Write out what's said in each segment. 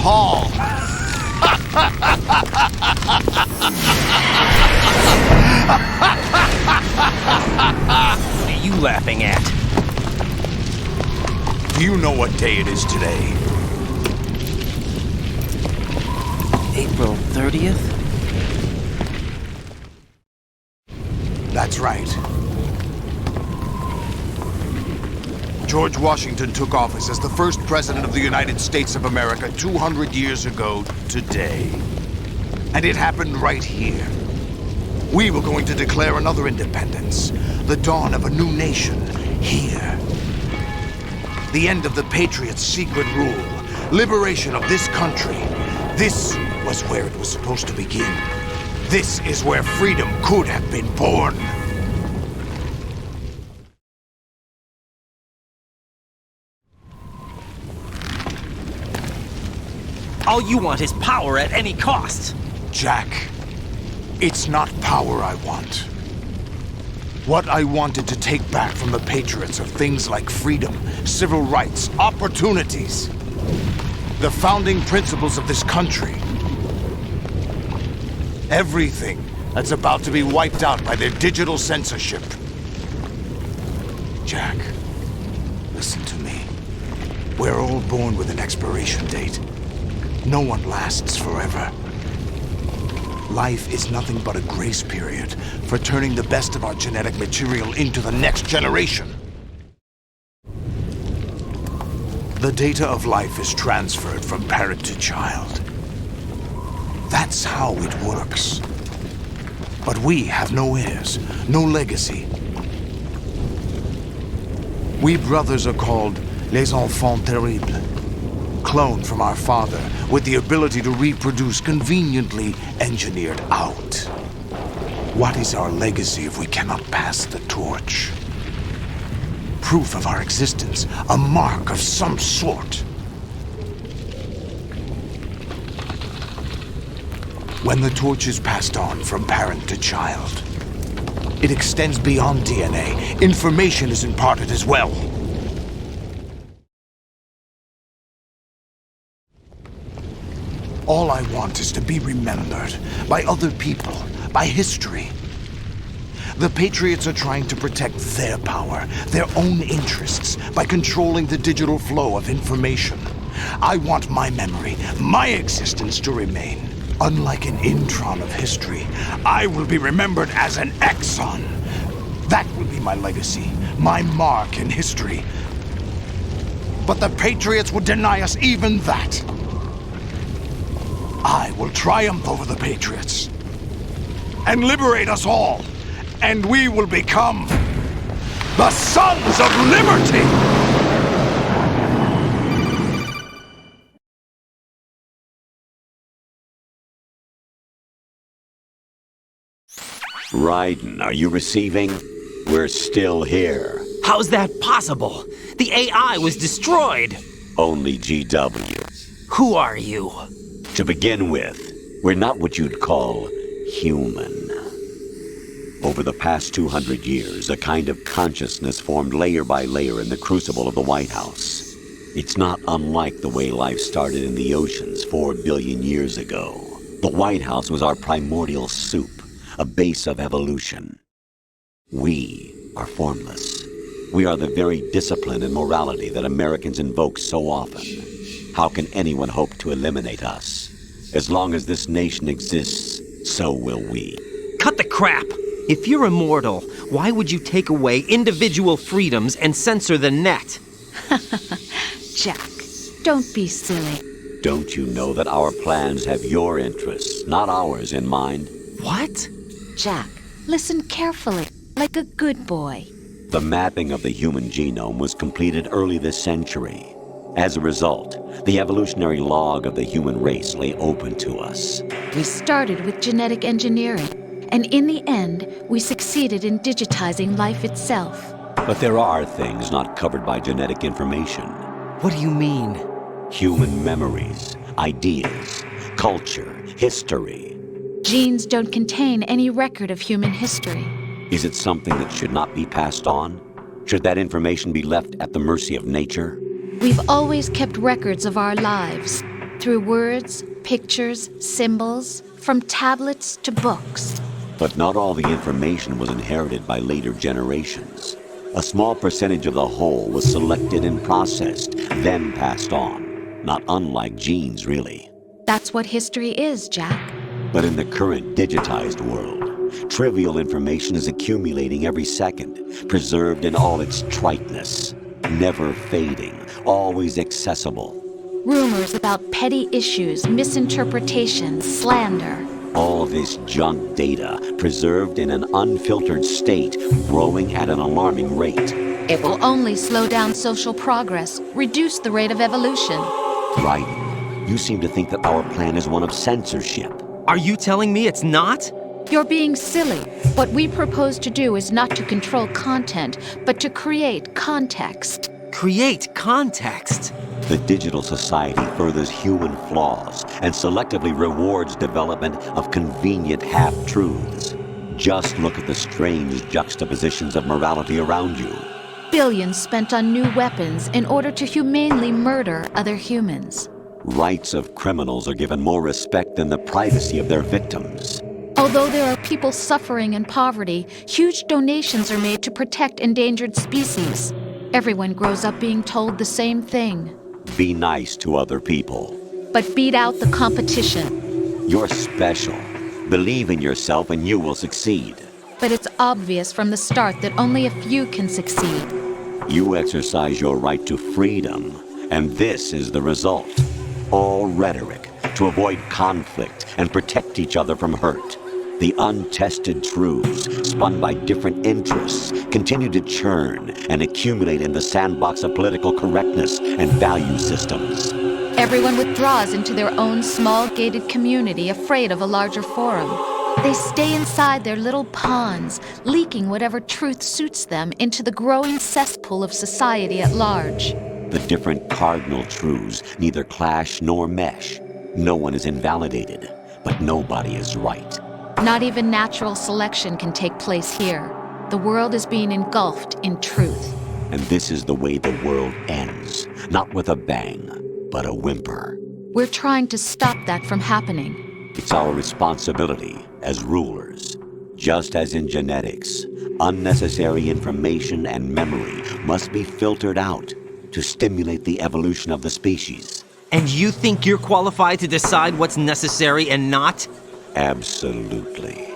Hall. What are you laughing at? Do you know what day it is today? April 30th? That's right. George Washington took office as the first president of the United States of America 200 years ago today. And it happened right here. We were going to declare another independence, the dawn of a new nation, here. The end of the Patriots' secret rule, liberation of this country. This was where it was supposed to begin. This is where freedom could have been born. All you want is power at any cost. Jack, it's not power I want. What I wanted to take back from the Patriots are things like freedom, civil rights, opportunities. The founding principles of this country. Everything that's about to be wiped out by their digital censorship. Jack, listen to me. We're all born with an expiration date. No one lasts forever. Life is nothing but a grace period for turning the best of our genetic material into the next generation. The data of life is transferred from parent to child. That's how it works. But we have no heirs, no legacy. We brothers are called les enfants terribles. Cloned from our father, with the ability to reproduce conveniently engineered out. What is our legacy if we cannot pass the torch? Proof of our existence, a mark of some sort. When the torch is passed on from parent to child, it extends beyond DNA. Information is imparted as well. All I want is to be remembered by other people, by history. The Patriots are trying to protect their power, their own interests, by controlling the digital flow of information. I want my memory, my existence to remain. Unlike an intron of history, I will be remembered as an exon. That will be my legacy, my mark in history. But the Patriots would deny us even that. I will triumph over the Patriots and liberate us all, and we will become the Sons of Liberty! Raiden, are you receiving? We're still here. How's that possible? The AI was destroyed. Only GW. Who are you? To begin with, we're not what you'd call human. Over the past 200 years, a kind of consciousness formed layer by layer in the crucible of the White House. It's not unlike the way life started in the oceans 4 billion years ago. The White House was our primordial soup, a base of evolution. We are formless. We are the very discipline and morality that Americans invoke so often. How can anyone hope to eliminate us? As long as this nation exists, so will we. Cut the crap! If you're immortal, why would you take away individual freedoms and censor the net? Jack, don't be silly. Don't you know that our plans have your interests, not ours, in mind? What? Jack, listen carefully, like a good boy. The mapping of the human genome was completed early this century. As a result, the evolutionary log of the human race lay open to us. We started with genetic engineering, and in the end, we succeeded in digitizing life itself. But there are things not covered by genetic information. What do you mean? Human memories, ideas, culture, history. Genes don't contain any record of human history. Is it something that should not be passed on? Should that information be left at the mercy of nature? We've always kept records of our lives. through words, pictures, symbols, from tablets to books. But not all the information was inherited by later generations. A small percentage of the whole was selected and processed, then passed on. Not unlike genes, really. That's what history is, Jack. But in the current digitized world, trivial information is accumulating every second, preserved in all its triteness, never fading, always accessible. Rumors about petty issues, misinterpretations, slander. All this junk data, preserved in an unfiltered state, growing at an alarming rate. It will only slow down social progress, reduce the rate of evolution. Right. You seem to think that our plan is one of censorship. Are you telling me it's not? You're being silly. What we propose to do is not to control content, but to create context. Create context. The digital society furthers human flaws and selectively rewards development of convenient half-truths. Just look at the strange juxtapositions of morality around you. Billions spent on new weapons in order to humanely murder other humans. Rights of criminals are given more respect than the privacy of their victims. Although there are people suffering in poverty, huge donations are made to protect endangered species. Everyone grows up being told the same thing. Be nice to other people. But beat out the competition. You're special. Believe in yourself and you will succeed. But it's obvious from the start that only a few can succeed. You exercise your right to freedom, and this is the result. All rhetoric to avoid conflict and protect each other from hurt. The untested truths, spun by different interests, continue to churn and accumulate in the sandbox of political correctness and value systems. Everyone withdraws into their own small gated community, afraid of a larger forum. They stay inside their little ponds, leaking whatever truth suits them into the growing cesspool of society at large. The different cardinal truths neither clash nor mesh. No one is invalidated, but nobody is right. Not even natural selection can take place here. The world is being engulfed in truth. And this is the way the world ends. Not with a bang, but a whimper. We're trying to stop that from happening. It's our responsibility as rulers. Just as in genetics, unnecessary information and memory must be filtered out to stimulate the evolution of the species. And you think you're qualified to decide what's necessary and not? Absolutely.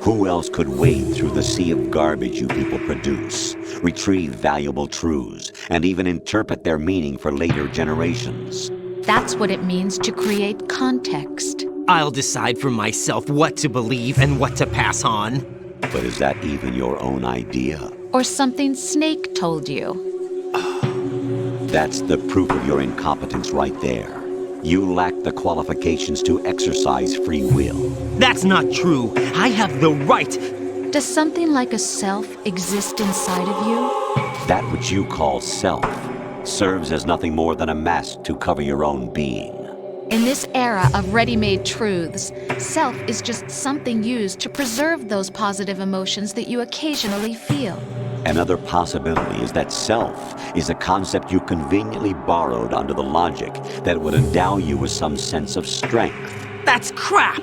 Who else could wade through the sea of garbage you people produce, retrieve valuable truths, and even interpret their meaning for later generations? That's what it means to create context. I'll decide for myself what to believe and what to pass on. But is that even your own idea? Or something Snake told you. That's the proof of your incompetence right there. You lack the qualifications to exercise free will. That's not true. I have the right. Does something like a self exist inside of you? That which you call self serves as nothing more than a mask to cover your own being. In this era of ready-made truths, self is just something used to preserve those positive emotions that you occasionally feel. Another possibility is that self is a concept you conveniently borrowed under the logic that would endow you with some sense of strength. That's crap!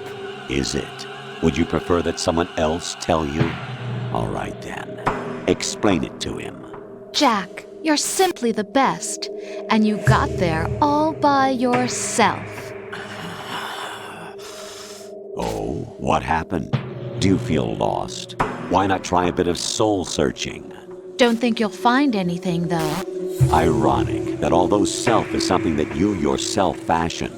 Is it? Would you prefer that someone else tell you? All right then. Explain it to him. Jack, you're simply the best, and you got there all by yourself. Oh, what happened? Do you feel lost? Why not try a bit of soul searching? Don't think you'll find anything, though. Ironic that although self is something that you yourself fashioned,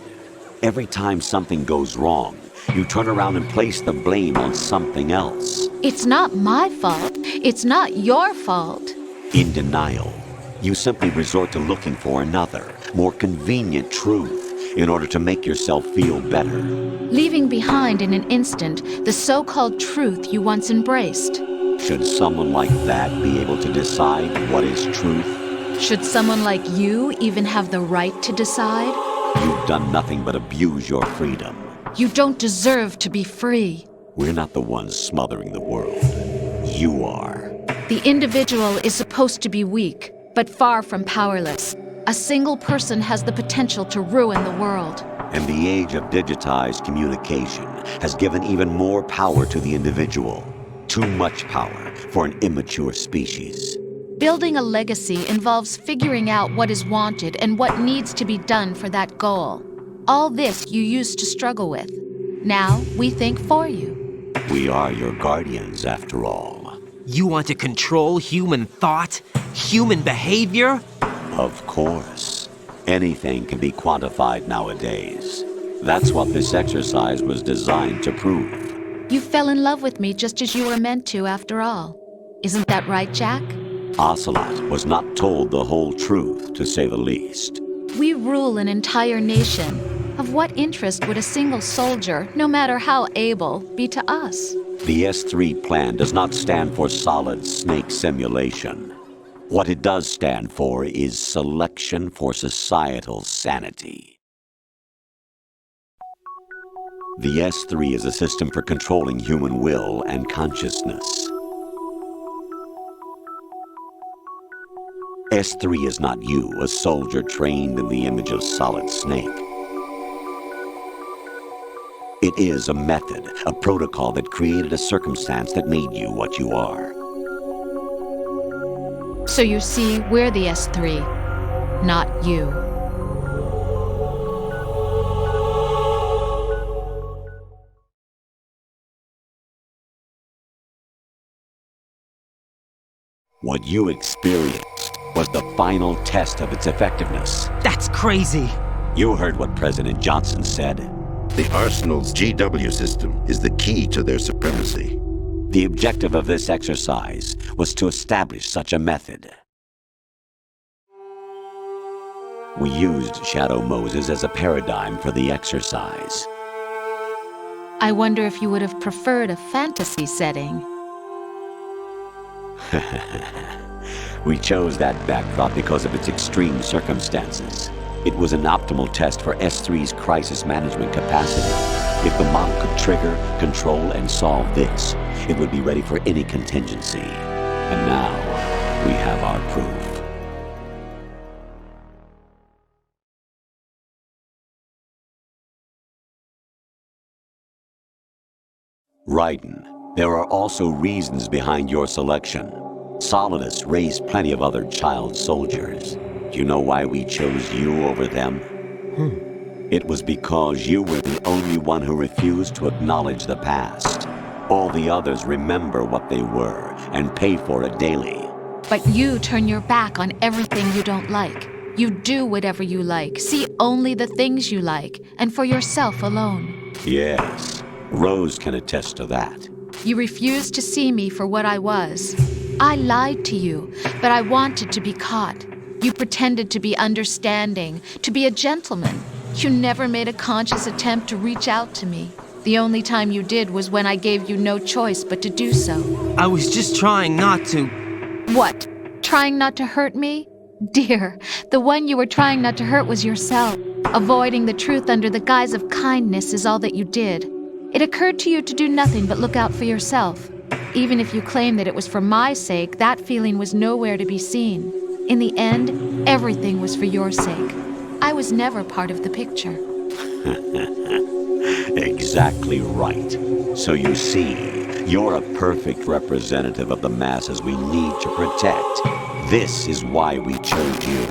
every time something goes wrong, you turn around and place the blame on something else. It's not my fault. It's not your fault. In denial, you simply resort to looking for another, more convenient truth in order to make yourself feel better. Leaving behind in an instant the so-called truth you once embraced. Should someone like that be able to decide what is truth? Should someone like you even have the right to decide? You've done nothing but abuse your freedom. You don't deserve to be free. We're not the ones smothering the world. You are. The individual is supposed to be weak, but far from powerless. A single person has the potential to ruin the world. And the age of digitized communication has given even more power to the individual. Too much power for an immature species. Building a legacy involves figuring out what is wanted and what needs to be done for that goal. All this you used to struggle with. Now we think for you. We are your guardians, after all. You want to control human thought? Human behavior? Of course. Anything can be quantified nowadays. That's what this exercise was designed to prove. You fell in love with me just as you were meant to, after all. Isn't that right, Jack? Ocelot was not told the whole truth, to say the least. We rule an entire nation. Of what interest would a single soldier, no matter how able, be to us? The S3 plan does not stand for solid snake simulation. What it does stand for is selection for societal sanity. The S3 is a system for controlling human will and consciousness. S3 is not you, a soldier trained in the image of Solid Snake. It is a method, a protocol that created a circumstance that made you what you are. So you see, we're the S3, not you. What you experienced was the final test of its effectiveness. That's crazy. You heard what President Johnson said. The Arsenal's GW system is the key to their supremacy. The objective of this exercise was to establish such a method. We used Shadow Moses as a paradigm for the exercise. I wonder if you would have preferred a fantasy setting. We chose that backdrop because of its extreme circumstances. It was an optimal test for S3's crisis management capacity. If the model could trigger, control, and solve this, it would be ready for any contingency. And now, we have our proof. Raiden, there are also reasons behind your selection. Solidus raised plenty of other child soldiers. Do you know why we chose you over them? It was because you were the only one who refused to acknowledge the past. All the others remember what they were and pay for it daily. But you turn your back on everything you don't like. You do whatever you like, see only the things you like, and for yourself alone. Yes, Rose can attest to that. You refused to see me for what I was. I lied to you, but I wanted to be caught. You pretended to be understanding, to be a gentleman. You never made a conscious attempt to reach out to me. The only time you did was when I gave you no choice but to do so. I was just trying not to. What? Trying not to hurt me? Dear, the one you were trying not to hurt was yourself. Avoiding the truth under the guise of kindness is all that you did. It occurred to you to do nothing but look out for yourself. Even if you claim that it was for my sake, that feeling was nowhere to be seen. In the end, everything was for your sake. I was never part of the picture. Exactly right. So you see, you're a perfect representative of the masses we need to protect. This is why we chose you.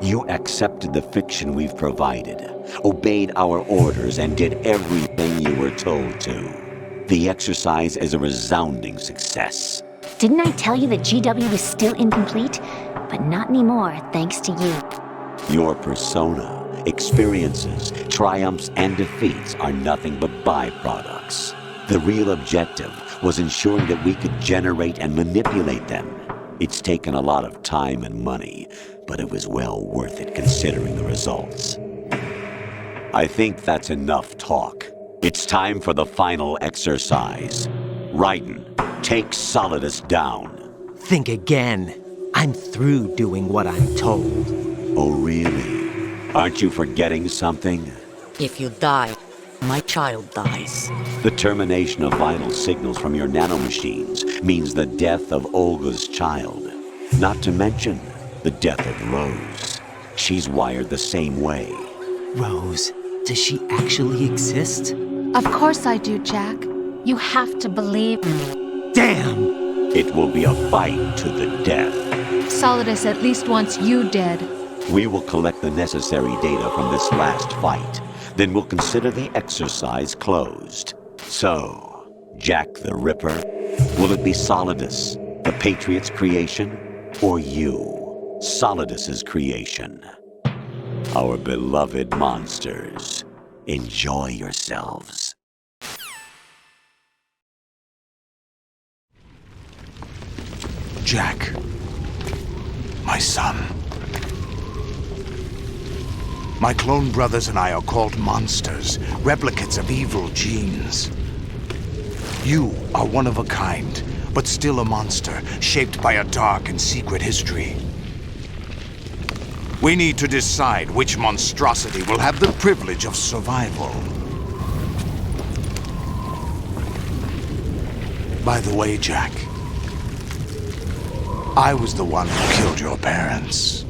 You accepted the fiction we've provided, obeyed our orders, and did everything you were told to. The exercise is a resounding success. Didn't I tell you that GW was still incomplete? But not anymore, thanks to you. Your persona, experiences, triumphs, and defeats are nothing but byproducts. The real objective was ensuring that we could generate and manipulate them. It's taken a lot of time and money, but it was well worth it considering the results. I think that's enough talk. It's time for the final exercise. Raiden, take Solidus down. Think again. I'm through doing what I'm told. Oh, really? Aren't you forgetting something? If you die, my child dies. The termination of vital signals from your nanomachines means the death of Olga's child. Not to mention the death of Rose. She's wired the same way. Rose, Does she actually exist? Of course I do, Jack. You have to believe me. Damn! It will be a fight to the death. Solidus at least wants you dead. We will collect the necessary data from this last fight. Then we'll consider the exercise closed. So, Jack the Ripper, will it be Solidus, the Patriot's creation, or you, Solidus's creation? Our beloved monsters, enjoy yourselves. Jack, my son. My clone brothers and I are called monsters, replicates of evil genes. You are one of a kind, but still a monster, shaped by a dark and secret history. We need to decide which monstrosity will have the privilege of survival. By the way, Jack, I was the one who killed your parents.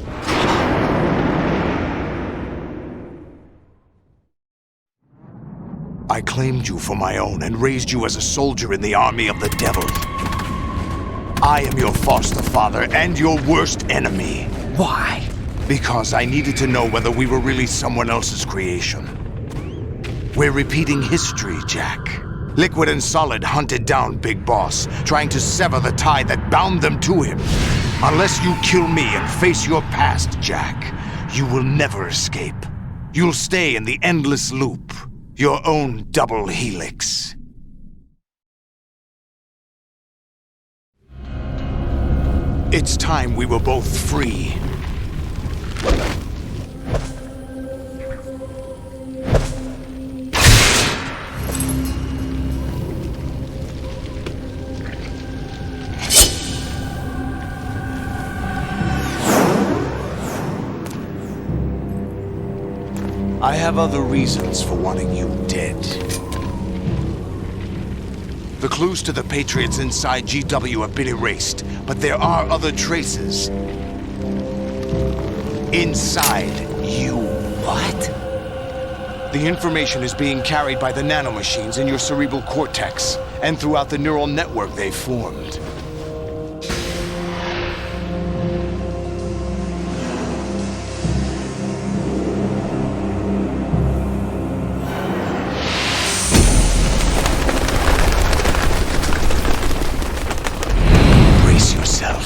I claimed you for my own and raised you as a soldier in the army of the devil. I am your foster father and your worst enemy. Why? Because I needed to know whether we were really someone else's creation. We're repeating history, Jack. Liquid and Solid hunted down Big Boss, trying to sever the tie that bound them to him. Unless you kill me and face your past, Jack, you will never escape. You'll stay in the endless loop. Your own double helix. It's time we were both free. I have other reasons for wanting you dead. The clues to the Patriots inside GW have been erased, but there are other traces. Inside you. What? The information is being carried by the nanomachines in your cerebral cortex, and throughout the neural network they formed. Brace yourself.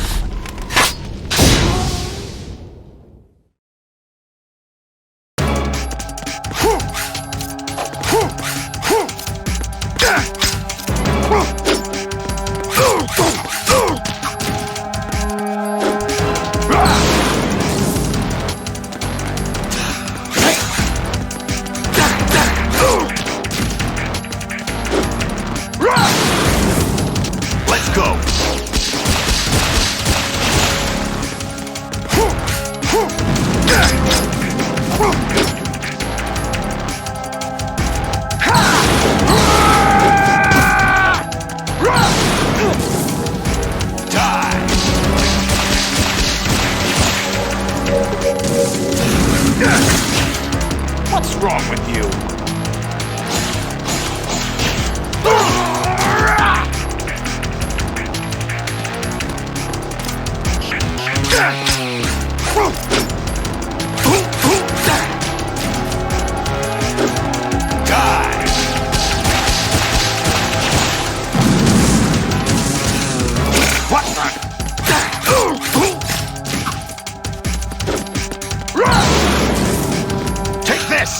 Let's go! What's wrong with you? Take this!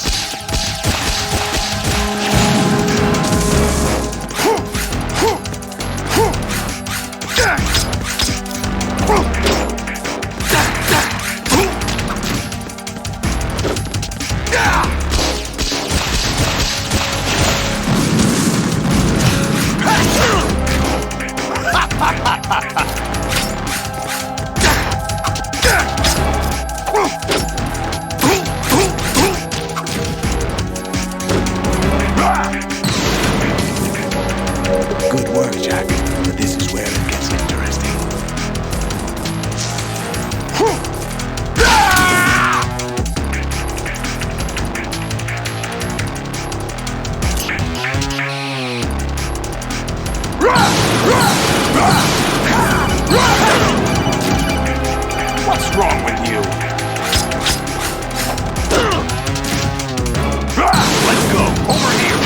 Good work, Jack. But this is where it gets interesting. What's wrong with you? Let's go! Over here!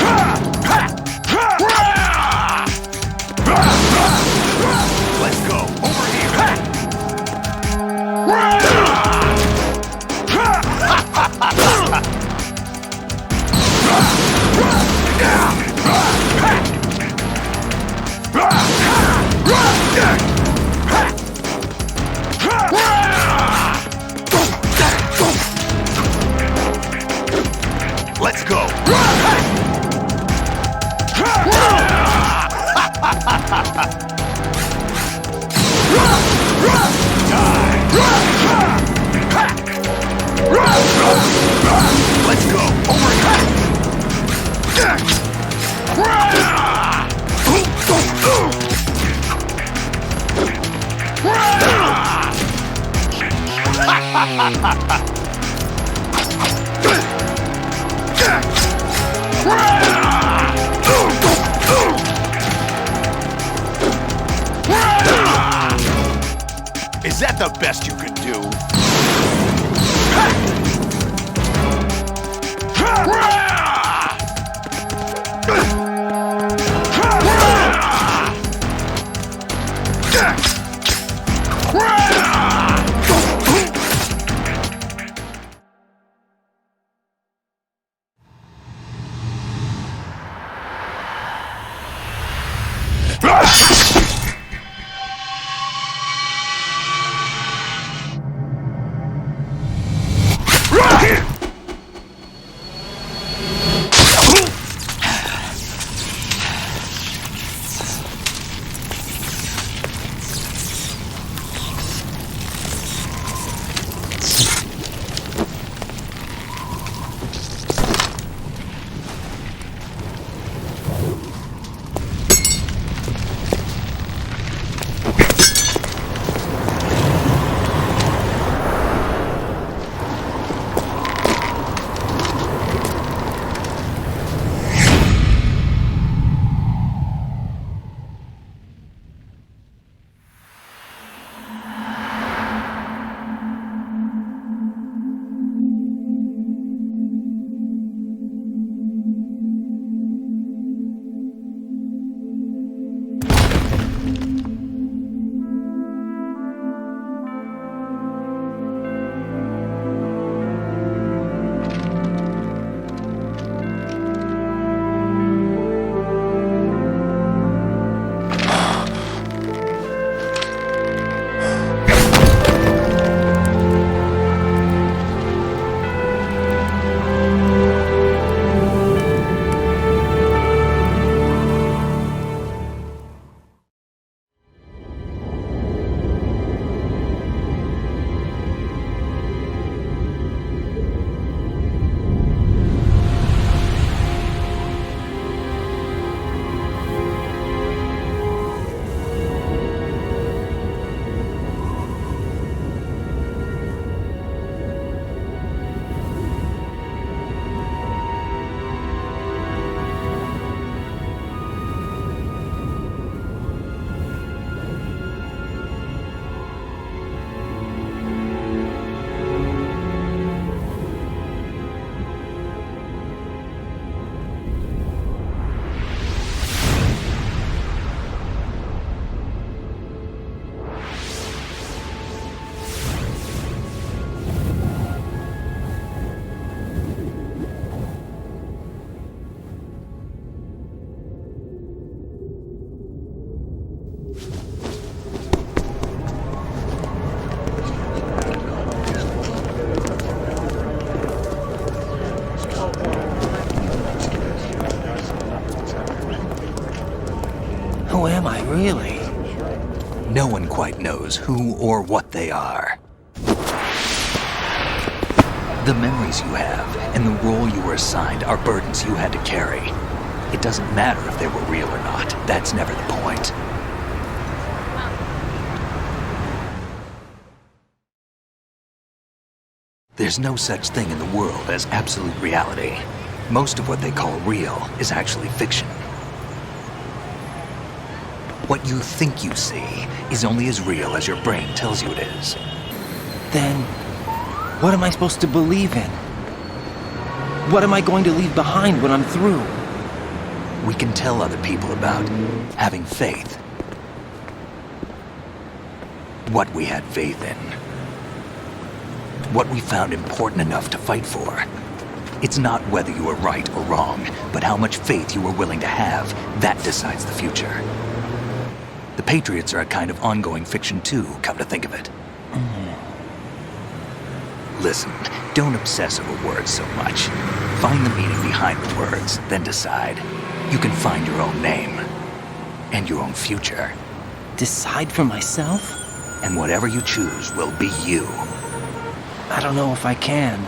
Let's go! Over here! Let's go! Let's go! Over Is that the best you could do? Who am I, really? No one quite knows who or what they are. The memories you have and the role you were assigned are burdens you had to carry. It doesn't matter if they were real or not. That's never the point. There's no such thing in the world as absolute reality. Most of what they call real is actually fiction. What you think you see is only as real as your brain tells you it is. Then, what am I supposed to believe in? What am I going to leave behind when I'm through? We can tell other people about having faith. What we had faith in. What we found important enough to fight for. It's not whether you were right or wrong, but how much faith you were willing to have. That decides the future. The Patriots are a kind of ongoing fiction too, come to think of it. Listen, don't obsess over words so much. Find the meaning behind the words, then decide. You can find your own name. And your own future. Decide for myself? And whatever you choose will be you. I don't know if I can.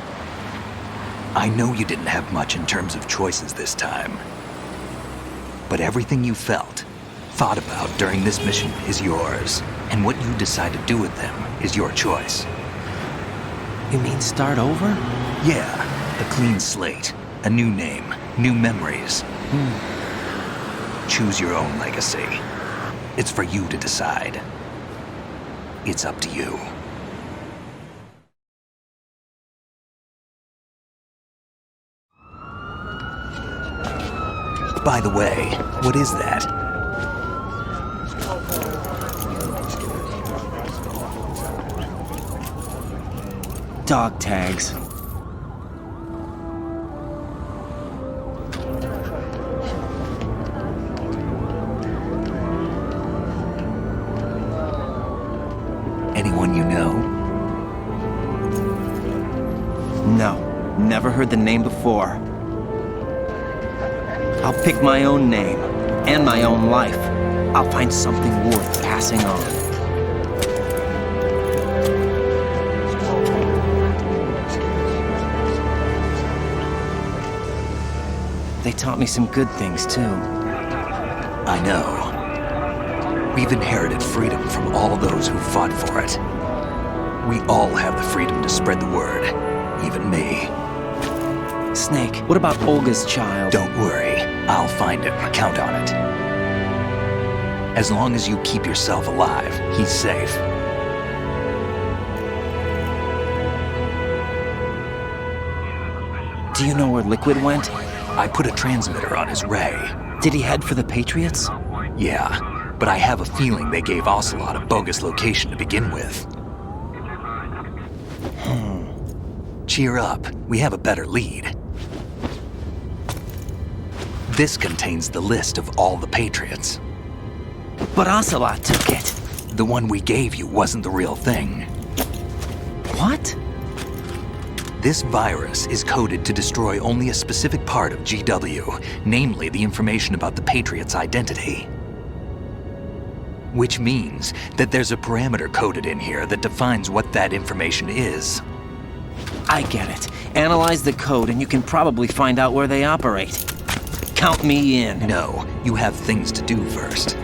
I know you didn't have much in terms of choices this time. But everything you felt, thought about during this mission is yours. And what you decide to do with them is your choice. You mean start over? Yeah, a clean slate, a new name, new memories. Choose your own legacy. It's for you to decide. It's up to you. By the way, what is that? Dog tags. Anyone you know? No, never heard the name before. I'll pick my own name and my own life. I'll find something worth passing on. They taught me some good things, too. I know. We've inherited freedom from all those who fought for it. We all have the freedom to spread the word, even me. Snake, what about Olga's child? Don't worry, I'll find him. Count on it. As long as you keep yourself alive, he's safe. Do you know where Liquid went? I put a transmitter on his ray. Did he head for the Patriots? Yeah, but I have a feeling they gave Ocelot a bogus location to begin with. Cheer up, we have a better lead. This contains the list of all the Patriots. But Ocelot took it. The one we gave you wasn't the real thing. What? This virus is coded to destroy only a specific part of GW, namely the information about the Patriots' identity. Which means that there's a parameter coded in here that defines what that information is. I get it. Analyze the code and you can probably find out where they operate. Count me in. No, you have things to do first.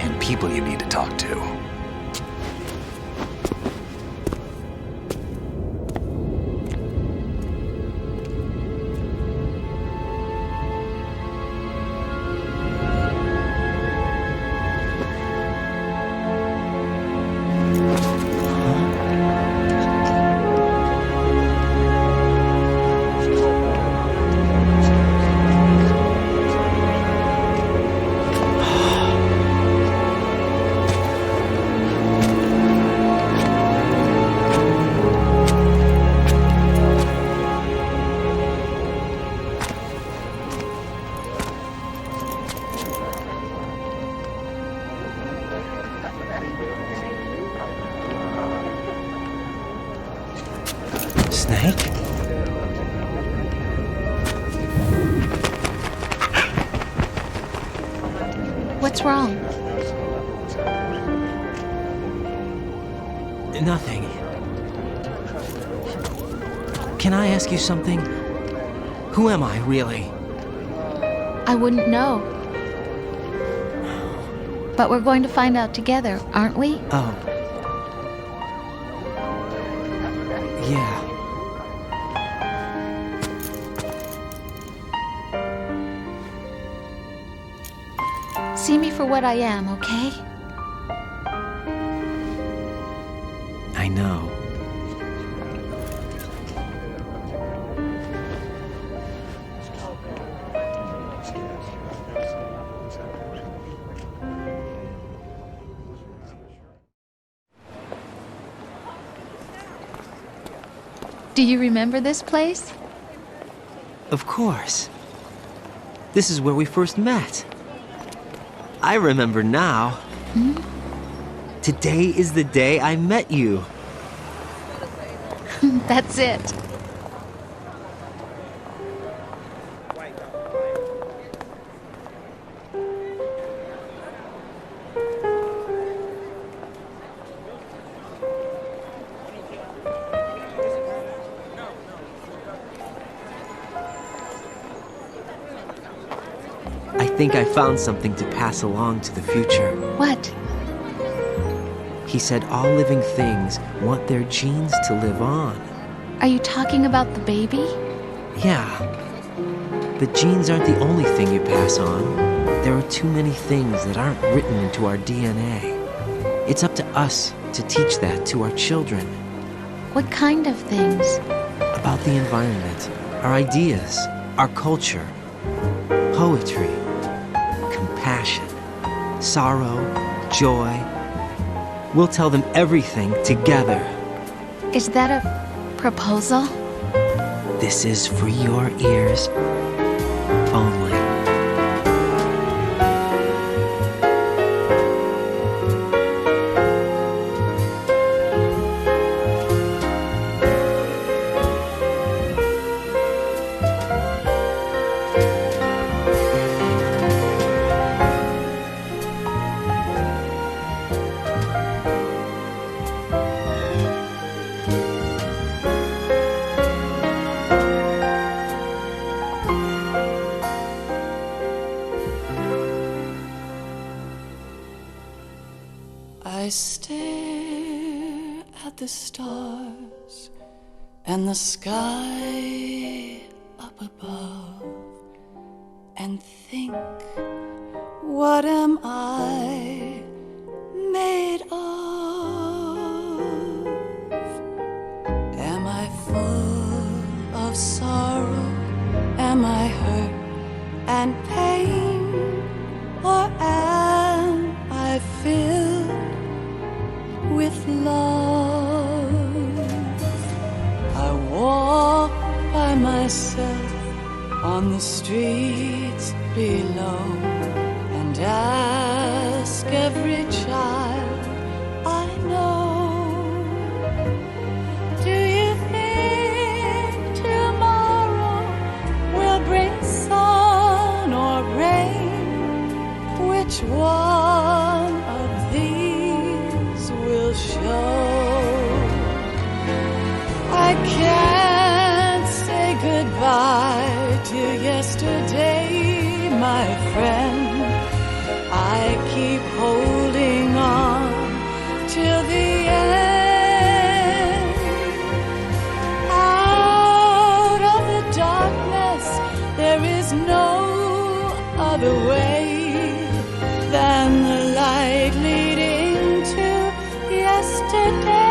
And people you need to talk to. Snake? What's wrong? Nothing. Can I ask you something? Who am I, really? I wouldn't know. But we're going to find out together, aren't we? Oh. Yeah. See me for what I am, okay? I know. Do you remember this place? Of course. This is where we first met. I remember now. Today is the day I met you. That's it. I think I found something to pass along to the future. What? He said all living things want their genes to live on. Are you talking about the baby? Yeah. But genes aren't the only thing you pass on. There are too many things that aren't written into our DNA. It's up to us to teach that to our children. What kind of things? About the environment, our ideas, our culture, poetry, compassion, sorrow, joy. We'll tell them everything together. Is that a proposal? This is for your ears only. I stare at the stars and the sky up above and think, what am I made of? Am I full of sorrow? Am I hurt and pain? Or am I filled with love? I walk by myself on the streets below and ask every child I know, do you think tomorrow will bring sun or rain? Which one of these will show? I can't say goodbye to yesterday, my friend. I keep holding on till the end. Out of the darkness, there is no other way than the light leading to yesterday.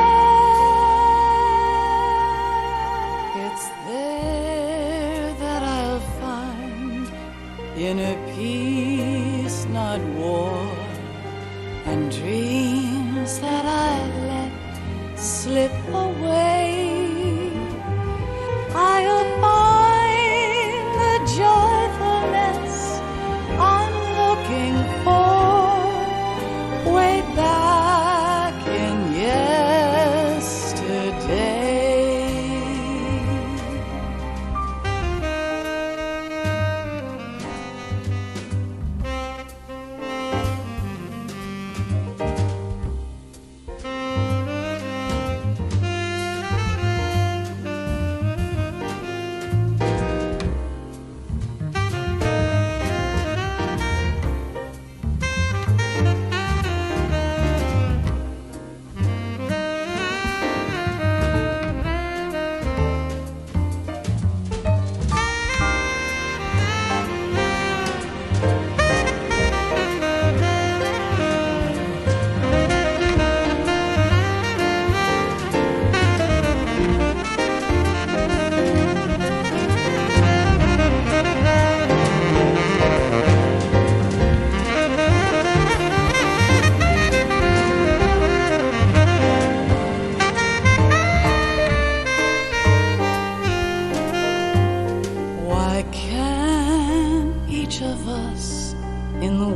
It's there that I'll find inner peace, not war, and dreams that I let slip away. I'll find the joyfulness I'm looking for way back in yesterday.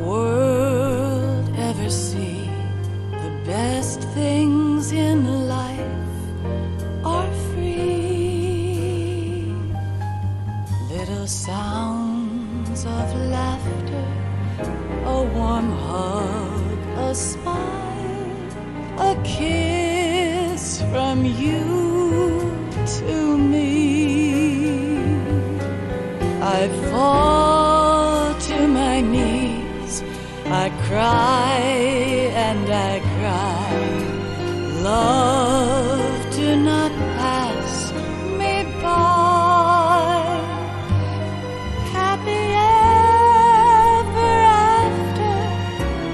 world ever see. The best things in life are free. Little sounds of laughter, a warm hug, a smile, a kiss from you to me. I fall to my knees, I cry and I cry. Love, do not pass me by. Happy ever after,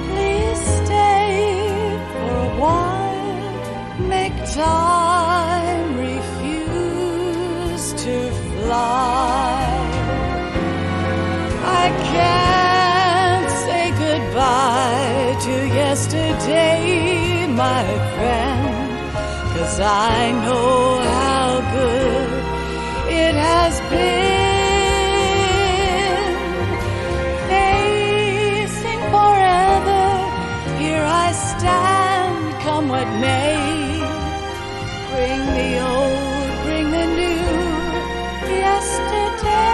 please stay for a while. Make time refuse to fly. I can't say goodbye to yesterday, my friend, 'cause I know how good it has been. Facing forever, here I stand, come what may. Bring the old, bring the new, yesterday.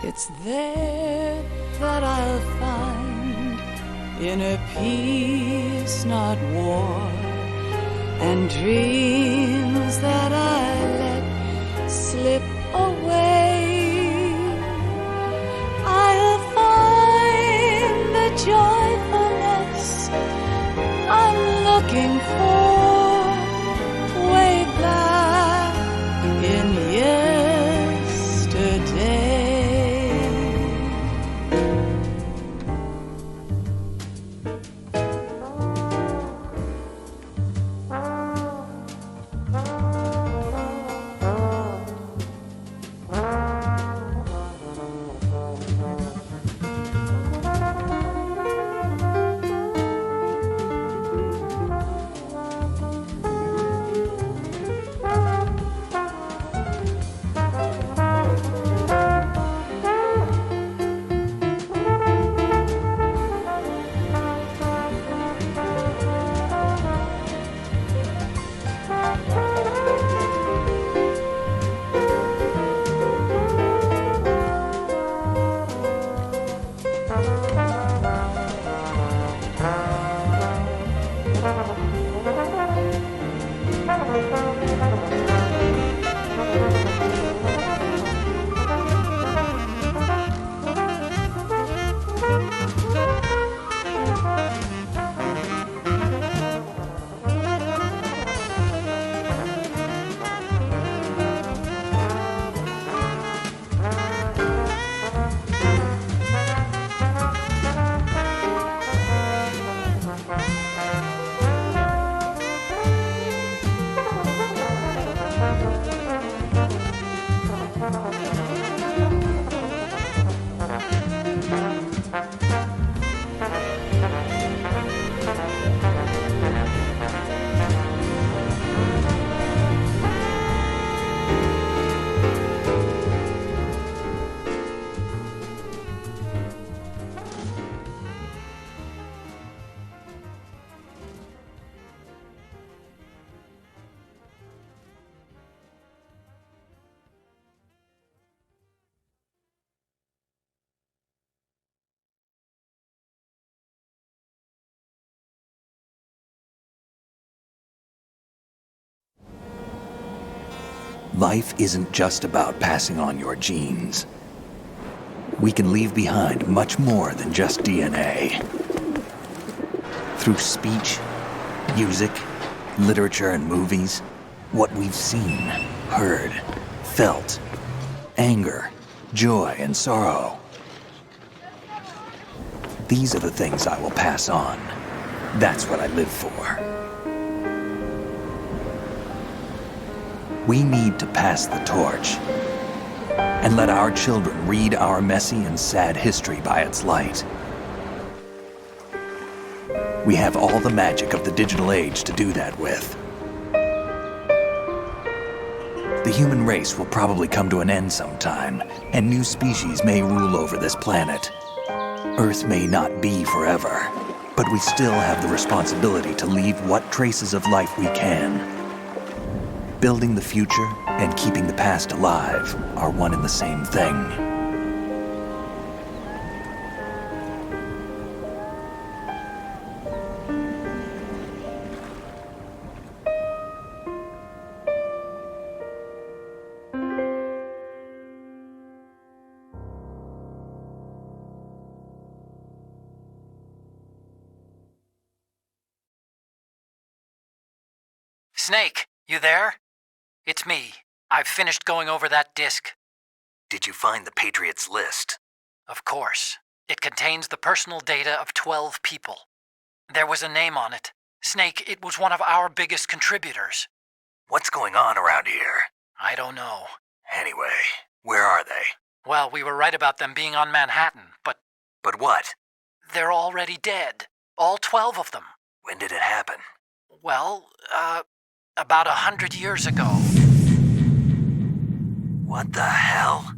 It's there that I'll find inner peace, not war, and dreams that I let slip away. I'll find the joyfulness I'm looking for way back in yesterday. Life isn't just about passing on your genes. We can leave behind much more than just DNA. Through speech, music, literature, and movies, what we've seen, heard, felt, anger, joy, and sorrow. These are the things I will pass on. That's what I live for. We need to pass the torch and let our children read our messy and sad history by its light. We have all the magic of the digital age to do that with. The human race will probably come to an end sometime, and new species may rule over this planet. Earth may not be forever, but we still have the responsibility to leave what traces of life we can. Building the future and keeping the past alive are one and the same thing. Snake, you there? It's me. I've finished going over that disk. Did you find the Patriots list? Of course. It contains the personal data of 12 people. There was a name on it. Snake, it was one of our biggest contributors. What's going on around here? I don't know. Anyway, where are they? Well, we were right about them being on Manhattan, but... But what? They're already dead. All 12 of them. When did it happen? Well, about 100 years ago. What the hell?